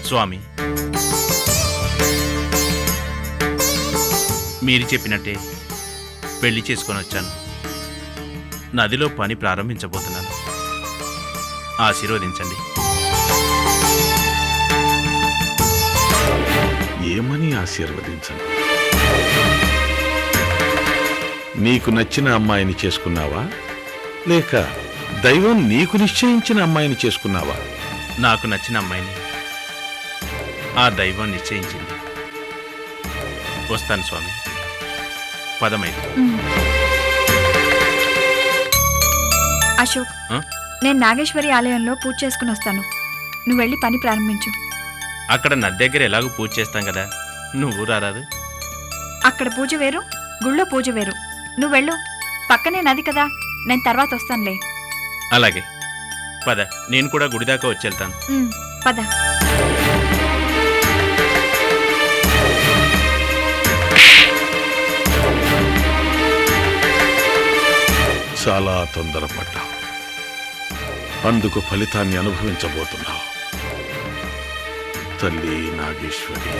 స్వామి, మీరు చెప్పినట్టే పెళ్లి చేసుకొని వచ్చాను. నదిలో పని ప్రారంభించబోతున్నాను. ఆశీర్వదించండి. ఏమని ఆశీర్వదించను? నీకు నచ్చిన అమ్మాయిని చేసుకున్నావా, లేక దైవం నీకు నిశ్చయించిన అమ్మాయిని చేసుకున్నావా? నాకు నచ్చిన అమ్మాయిని ఆ దైవం నిశ్చయించింది. వస్తాను స్వామి. పదమైదు. అశోక్, నేను నాగేశ్వరి ఆలయంలో పూజ చేసుకుని వస్తాను. నువ్వు వెళ్ళి పని ప్రారంభించు. అక్కడ నది దగ్గర ఎలాగో పూజ చేస్తాం కదా, నువ్వు రారాదు? అక్కడ పూజ వేరు, గుళ్ళో పూజ వేరు. నువ్వు వెళ్ళు, పక్కనే నది కదా, నేను తర్వాత వస్తానులే. అలాగే పద, నేను కూడా గుడి దాకా వచ్చేళ్తాను. పద. చాలా తొందరపడ్డావు, అందుకు ఫలితాన్ని అనుభవించబోతున్నావు. తల్లి నాగేశ్వరి,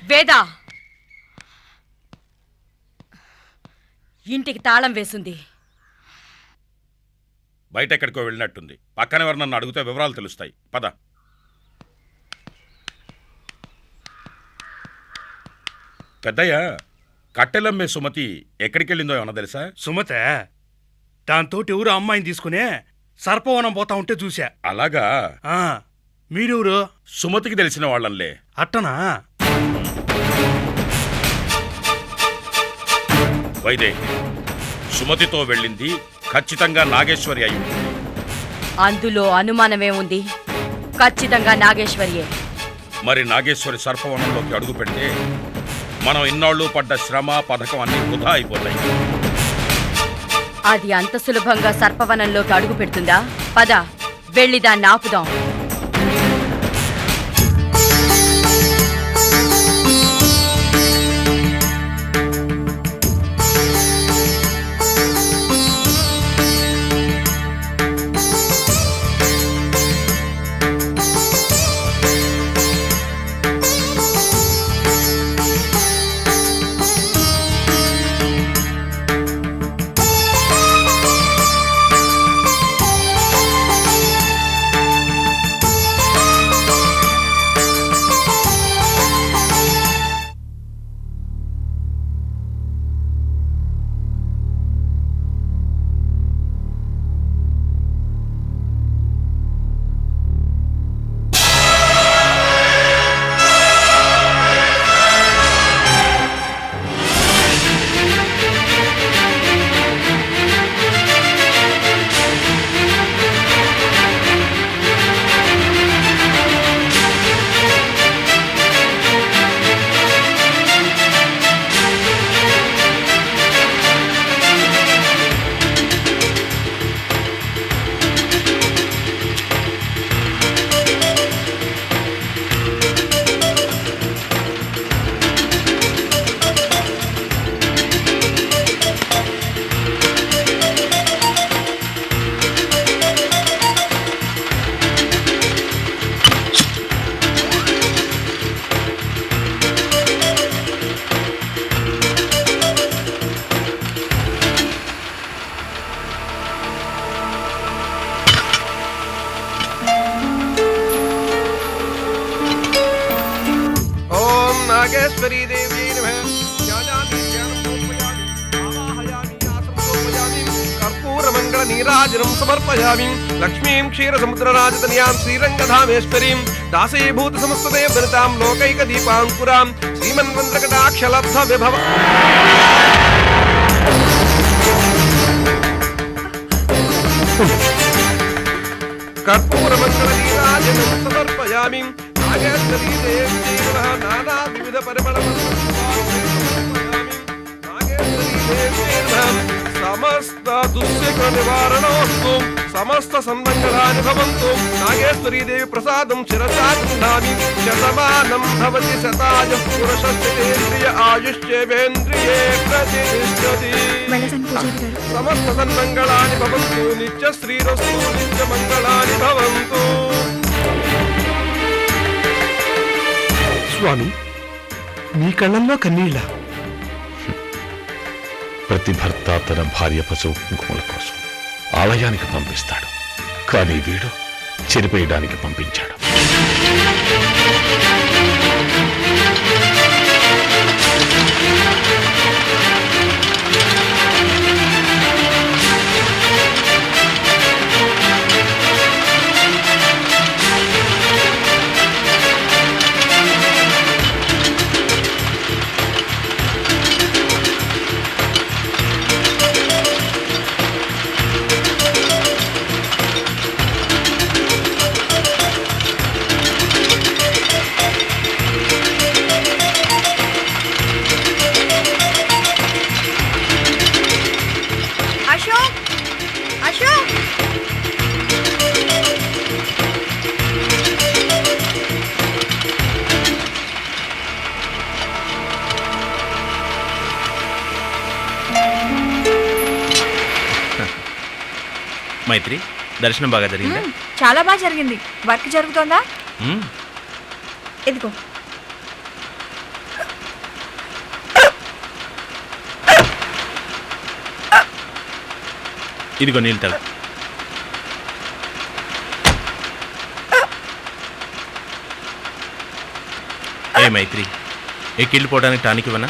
వేదా, ఇంటికి తాళం వేసింది. బయట ఎక్కడికో వెళ్ళినట్టుంది. పక్కన ఎవరు నన్ను అడిగితే వివరాలు తెలుస్తాయి. పద. పెద్దయ్య, కట్టెలమ్మే సుమతి ఎక్కడికి వెళ్ళిందో ఏమన్నా తెలుసా? సుమతే, దాంతోటి ఎవరు అమ్మాయిని తీసుకునే సర్పవనం పోతా ఉంటే చూసా. అలాగా? మీరెవరు? సుమతికి తెలిసిన వాళ్ళంలే. అట్టనా? వైదే, సుమతితో వెళ్ళింది ఖచ్చితంగా నాగేశ్వరి అయి ఉంటుంది. అందులో అనుమానమే ఉంది. ఖచ్చితంగా నాగేశ్వరియే. మరి నాగేశ్వరి సర్పవనంలోకి అడుగు పెడితే మనం ఇన్నాళ్ళు పడ్డ శ్రమ పథకం అన్ని వృధా అయిపోతాయి. అది అంత సులభంగా సర్పవనంలోకి అడుగు పెడుతుందా? పద, వెళ్ళి దాన్ని ఆపుదాం. नागेश्वरी देवी नमः। ज्ञानामि ज्ञानं समर्पयामि, आवाहयामि आसनं समर्पयामि, कर्पूरमण्डल नीराजनं समर्पयामि। लक्ष्मीं क्षीरसमुद्रराजतनयां श्रीरङ्गधामेश्वरीं दासीभूत समस्तदेवनितां लोकैकदीपाङ्कुरां श्रीमन्वन्द्रकटाक्षलब्ध विभव कर्पूरमण्डल नीराजनं समर्पयामि। नागेश्वरी देवी नमः। नानाविध परिमल समस्त दुष्यग्र निवारणोस्तु, समस्त सन्मङ्गलानि भवन्तु। नागेश्वरी देवी प्रसादं शिरसा गृह्णामि। శతమానం భవతి శతాయుః పురుషస్యేంద్రియ ఆయుష్యేంద్రియే ప్రతిష్టతి. వెళ్ళదండి పూజారి గారు. సమస్త సన్మంగళాని భవంతు. నిత్య శ్రీరస్తు. నిత్య మంగళాని భవంతు. స్వామి, మీ కళ్ళల్లో కన్నీళ్ళ? ప్రతి భర్త తన భార్య పశువు కుంకుమల కోసం ఆలయానికి పంపిస్తాడు, కానీ వీడు చెరిపేయడానికి పంపించాడు. అశోక్, అశోక్, మైత్రి, దర్శనం బాగా జరిగిందా? చాలా బాగా జరిగింది. వర్క్ జరుగుతోందా? మ్మ్. ఇదిగో. ఇదిగో నీళ్ళు తాగు. ఏ మైత్రి, ఎక్కిళ్ళిపోవడానికి టానిక్ ఇవ్వనా?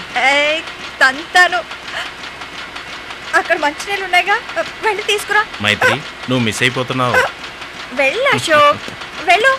తంతాను. అక్కడ మంచినీళ్ళు ఉన్నాయిగా, వెళ్ళి తీసుకురా. మైత్రి, నువ్వు మిస్ అయిపోతున్నావు. వెళ్ళు అశోక్, వెళ్ళు.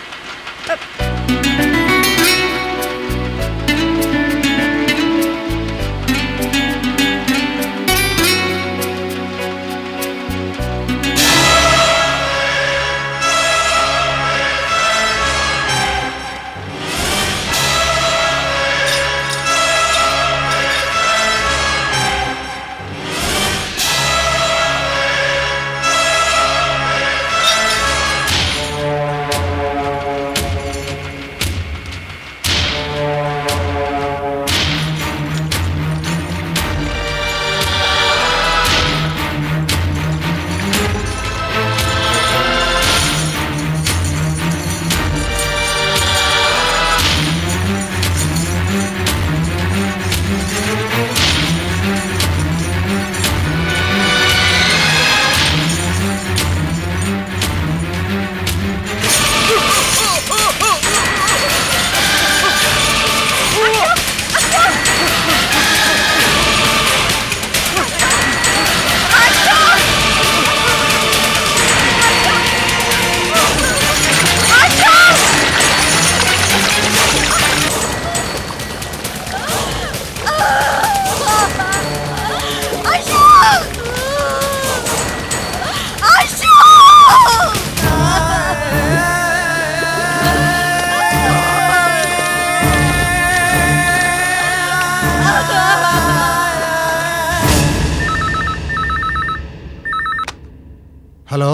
హలో,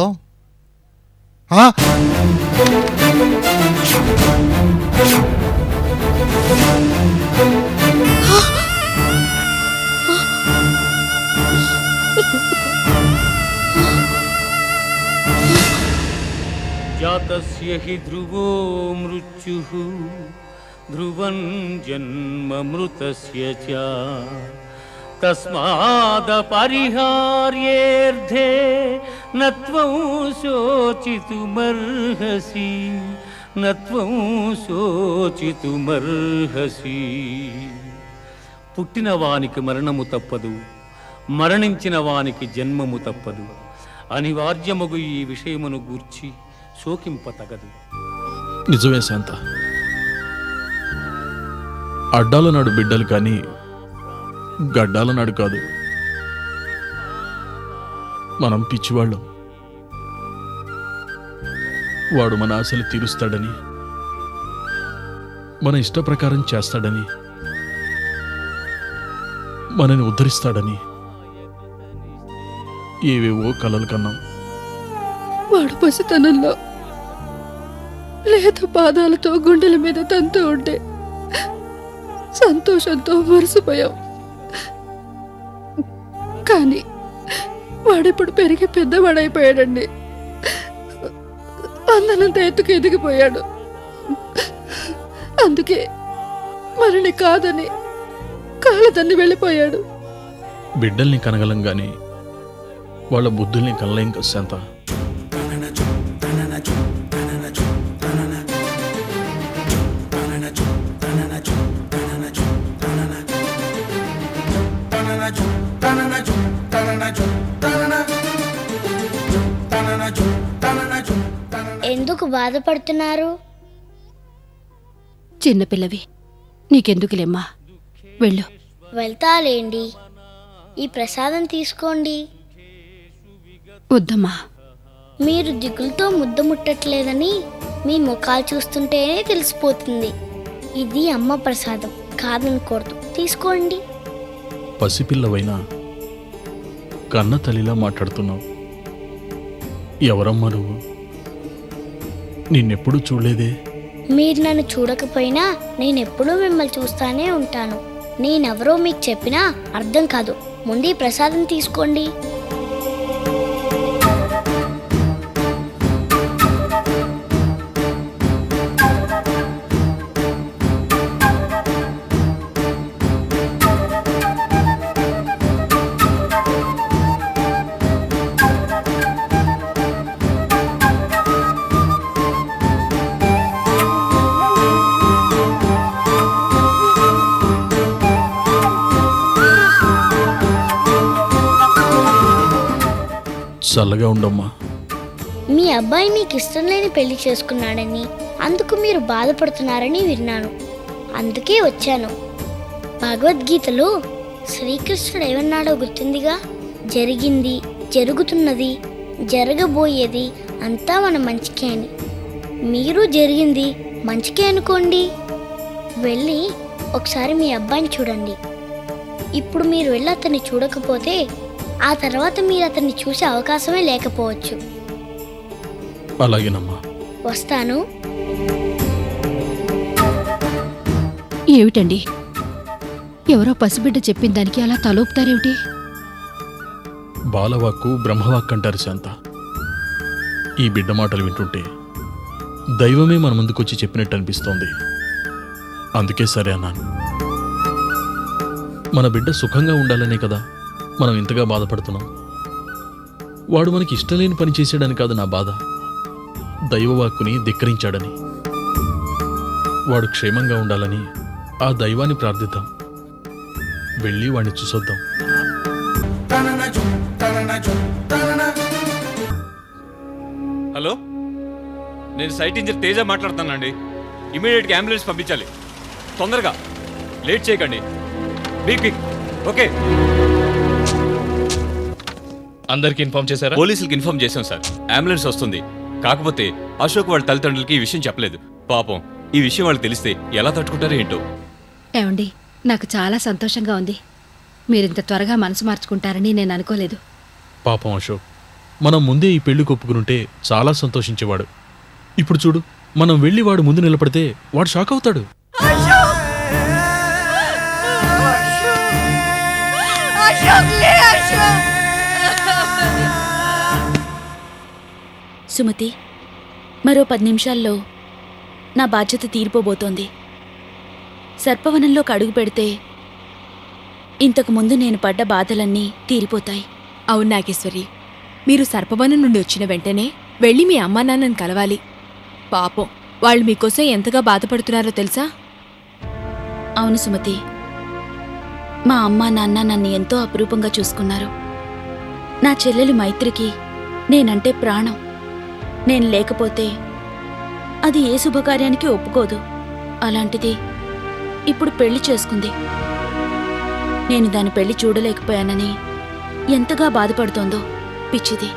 జాతస్య హి ధ్రువో మృత్యుః ధ్రువం జన్మమృతస్య చ తస్మాదపరిహార్యేర్థే నత్వం శోచితుమర్హసి నత్వం శోచితుమర్హసి. పుట్టిన వానికి మరణము తప్పదు, మరణించిన వానికి జన్మము తప్పదు. అనివార్యమగు ఈ విషయమును గూర్చి శోకింపతగదు. నిజమే శాంత, అడ్డాల నాడు బిడ్డలు కానీ గడ్డాల నాడు కాదు. మనం పిచ్చివాళ్ళం. వాడు మన ఆశలు తీరుస్తాడని, మన ఇష్ట ప్రకారం చేస్తాడని, మనని ఉద్ధరిస్తాడని ఏవేవో కలలు కన్నాం. వాడు పసితనంలో లేత పాదాలతో గుండెల మీద తంతూ ఉంటే సంతోషంతో మరిసిపోయాం. కానీ వాడిప్పుడు పెరిగి పెద్దవాడైపోయాడండి. అందనంత ఎత్తుకు ఎదిగిపోయాడు. అందుకే మరిని కాదని కాలదన్ని వెళ్ళిపోయాడు. బిడ్డల్ని కనగలం గాని వాళ్ళ బుద్ధుల్ని కనలేం కదా శాంత. ఎందుకు బాధపడుతున్నారు? చిన్నపిల్లవి, నీకెందుకులేమ్మా, వెళ్ళు. వెళ్తాలేండి, ఈ ప్రసాదం తీసుకోండి. వద్దమ్మా. మీరు దిగులుతో ముద్ద ముట్టట్లేదని మీ ముఖాలు చూస్తుంటేనే తెలిసిపోతుంది. ఇది అమ్మ ప్రసాదం, కాదనకూడదు. తీసుకోండి. పసిపిల్లవైనా కన్న తల్లిలా మాట్లాడుతున్నావు. ఎవరమ్మా నువ్వు? నిన్నెప్పుడూ చూడలేదే. మీరు నన్ను చూడకపోయినా నేనెప్పుడూ మిమ్మల్ని చూస్తానే ఉంటాను. నేనెవరో మీకు చెప్పినా అర్థం కాదు. ముందు ఈ ప్రసాదం తీసుకోండి. చల్లగా ఉండమ్మా. మీ అబ్బాయి మీకు ఇష్టం లేని పెళ్లి చేసుకున్నాడని, అందుకు మీరు బాధపడుతున్నారని విన్నాను. అందుకే వచ్చాను. భగవద్గీతలో శ్రీకృష్ణుడు ఏమన్నాడో గుర్తుందిగా? జరిగింది, జరుగుతున్నది, జరగబోయేది అంతా మన మంచికే అని. మీరు జరిగింది మంచికే అనుకోండి. వెళ్ళి ఒకసారి మీ అబ్బాయిని చూడండి. ఇప్పుడు మీరు వెళ్ళి అతన్ని చూడకపోతే ఆ తర్వాత మీరు అతన్ని చూసే అవకాశమే లేకపోవచ్చు. అలాగేనమ్మా. వస్తాను. ఏమిటండి, ఎవరో పసిబిడ్డ చెప్పిన దానికి అలా తలోపుతారేమిటి? బాలవాక్కు బ్రహ్మవాక్కు అంటారు శాంత. ఈ బిడ్డ మాటలు వింటుంటే దైవమే మన ముందుకొచ్చి చెప్పినట్టు అనిపిస్తోంది. అందుకే సరే అన్నాను. మన బిడ్డ సుఖంగా ఉండాలనే కదా మనం ఇంతగా బాధపడుతున్నాం. వాడు మనకి ఇష్టం లేని పని చేసాడని కాదు నా బాధ, దైవవాక్కుని ధిక్కరించాడని. వాడు క్షేమంగా ఉండాలని ఆ దైవాన్ని ప్రార్థిద్దాం. వెళ్ళి వాడిని చూసొద్దాం. హలో, నేను సైట్ ఇంజనీర్ తేజ మాట్లాడుతానండి. ఇమీడియట్గా అంబులెన్స్ పంపించాలి, తొందరగా, లేట్ చేయకండి. Big big. ఓకే. అందరికి ఇన్ఫార్మ్ చేశారా? పోలీసులకు ఇన్ఫార్మ్ చేశాం సార్. అంబులెన్స్ వస్తుంది. కాకపోతే అశోక్ వాళ్ళ తల్లిదండ్రులకి ఈ విషయం చెప్పలేదు. పాపం, ఈ విషయం వాళ్ళకి తెలిస్తే ఎలా తట్టుకుంటారో ఏంటో. ఏమండి, నాకు చాలా సంతోషంగా ఉంది. మీరింత త్వరగా మనసు మార్చుకుంటారని నేను అనుకోలేదు. పాపం అశోక్, మనం ముందే ఈ పెళ్లి కొప్పుకునుంటే చాలా సంతోషించేవాడు. ఇప్పుడు చూడు, మనం వెళ్ళి వాడు ముందు నిలబడితే వాడు షాక్ అవుతాడు. సుమతి, మరో 10 నిమిషాల్లో నా బాధ్యత తీరిపోబోతోంది. సర్పవనంలోకి అడుగు పెడితే ఇంతకుముందు నేను పడ్డ బాధలన్నీ తీరిపోతాయి. అవును నాగేశ్వరి, మీరు సర్పవనం నుండి వచ్చిన వెంటనే వెళ్ళి మీ అమ్మా నాన్నని కలవాలి. పాపం, వాళ్ళు మీకోసం ఎంతగా బాధపడుతున్నారో తెలుసా? అవును సుమతి, మా అమ్మా నాన్న నన్ను ఎంతో అపురూపంగా చూసుకున్నారు. నా చెల్లెలు మైత్రికి నేనంటే ప్రాణం. నేను లేకపోతే అది ఏ శుభకార్యానికి ఒప్పుకోదు. అలాంటిది ఇప్పుడు పెళ్లి చేసుకుంది. నేను దాని పెళ్లి చూడలేకపోయానని ఎంతగా బాధపడుతోందో పిచ్చిది.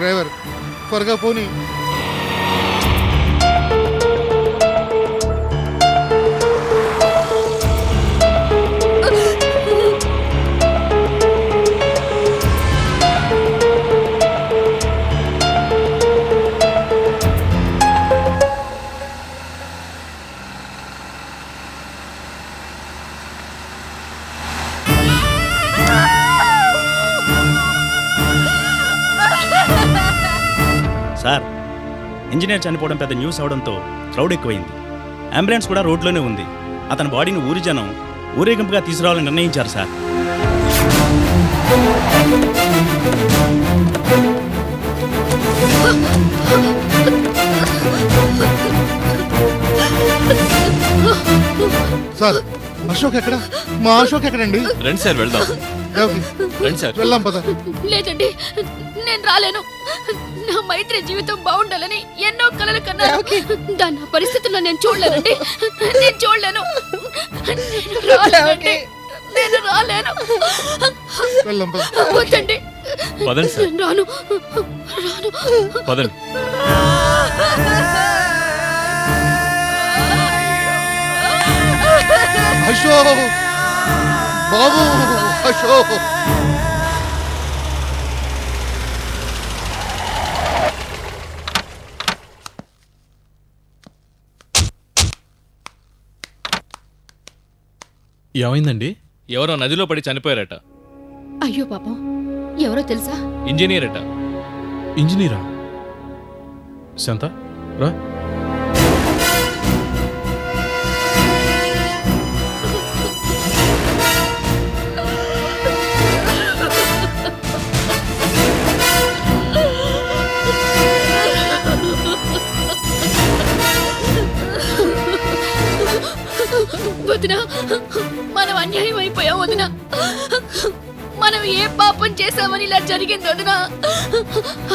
డ్రైవర్ త్వరగా పోనీ. సార్, ఇంజనీర్ చనిపోవడం పెద్ద న్యూస్ అవడంతో క్రౌడ్ ఎక్కువైంది. అంబులెన్స్ కూడా రోడ్లోనే ఉంది. అతని బాడీని ఊరి జనం ఊరేగింపుగా తీసుకురావాలని నిర్ణయించారు సార్. సార్, అశోక్ ఎక్కడ? మా అశోక్ ఎక్కడండి? రండి సార్ వెళ్దాం. రండి సార్ వెళ్దాం పద. లేదండి, నేను రాలేను. నా మైత్రి జీవితం బాగుండాలని ఎన్నో కలలు కన్నాను. దాని పరిస్థితుల్లో నేను చూడలేనండి. నేను చూడలేను. నేను రాలేను. వెళ్దాం పద. వద్దండి, పదండి సార్. రాను. పదండి. అశోక్ బాబు, అశోక్. ఏమైందండి? ఎవరో నదిలో పడి చనిపోయారట. అయ్యో పాపం, ఎవరో తెలుసా? ఇంజనీర్ అట. ఇంజనీరా? శాంత రా. వదినా, మనం అన్యాయం అయిపోయాం వదినా. మనం ఏ పాపం చేశామని ఇలా జరిగింది వదినా.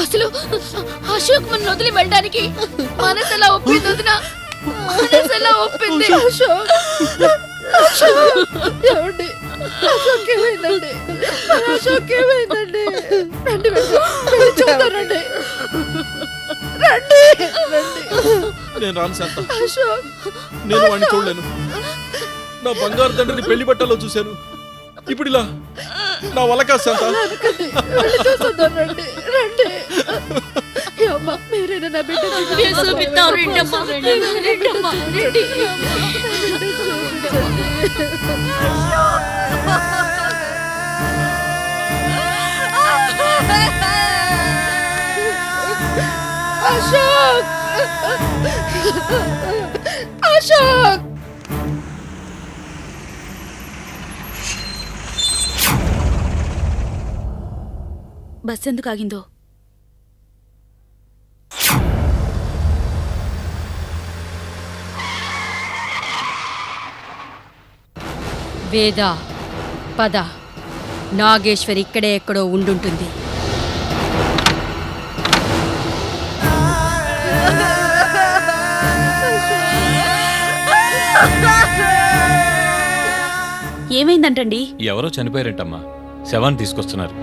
అసలు అశోక్ మన వదిలి వెళ్ళడానికి మనసు ఎలా ఒప్పింది వదినా? మనసు ఎలా ఒప్పింది? అశోక్ ఏమైందండి? అశోక్ ఏమైందండి? రండి చూద్దాం, రండి. నేను రాను శాంత. నేను వాడిని చూడలేను. నా బంగారు తండ్రిని పెళ్లి బట్టలో చూశాను. ఇప్పుడు ఇలా నా వల్ల కాదు శాంత. మీరేనా నా బిడ్డ? అశోక్, అశోక్. బస్ ఎందుకు ఆగిందో? వేద, పద. నాగేశ్వరి ఇక్కడే ఎక్కడో ఉండుంటుంది. ఏమైందంటండి? ఎవరో చనిపోయారంటమ్మా. శవాన్ని తీసుకొస్తున్నారు.